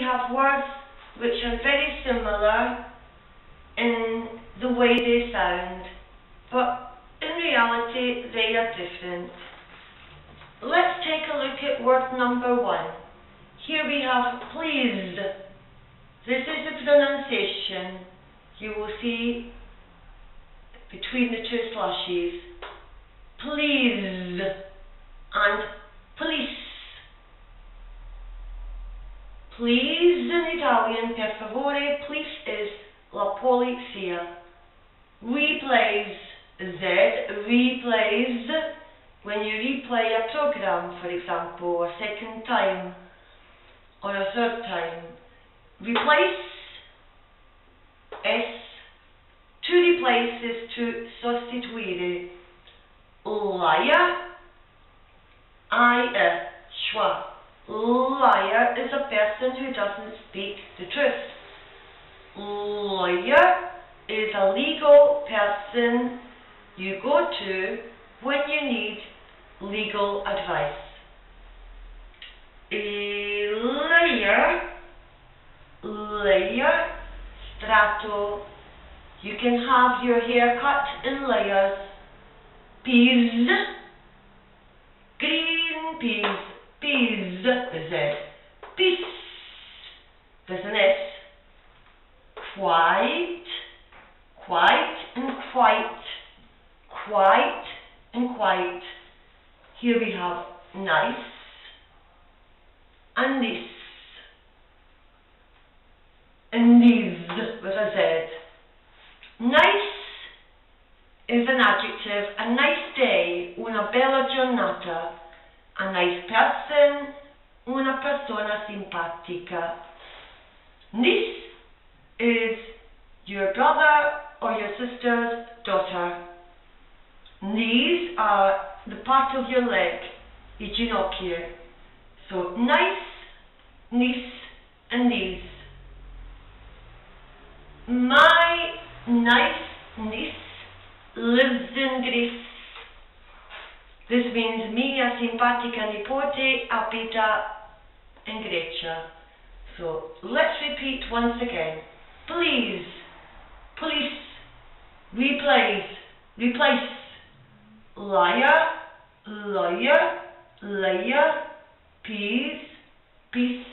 have words which are very similar in the way they sound, but in reality they are different. Let's take a look at word number 1. Here we have pleased. This is the pronunciation. You will see between the two slashes. Please and police. Please in Italian, per favore, police is la polizia. Replays, Z, replays, when you replay a program, for example, a second time or a third time. Replace, S, to replace is to sostituire. Liar, I, schwa. Liar is a person who doesn't speak the truth. Lawyer is a legal person you go to when you need legal advice. Layer, strato. You can have your hair cut in layers. Peas, green peas. Peas, Z. Peace, there's an S. Quite, and quite. Quite and quite. Here we have nice and this. And these with a Z. Nice is an adjective. A nice day, una bella giornata. A nice person, una persona simpatica. Niece is your brother or your sister's daughter. Knees are the part of your leg, I ginocchio. So nice, niece, and knees. My nice niece lives in Greece. This means mia simpatica nipote abita in Grecia. So let's repeat once again. Please, police, replace, liar, lawyer, layer, peace, peace.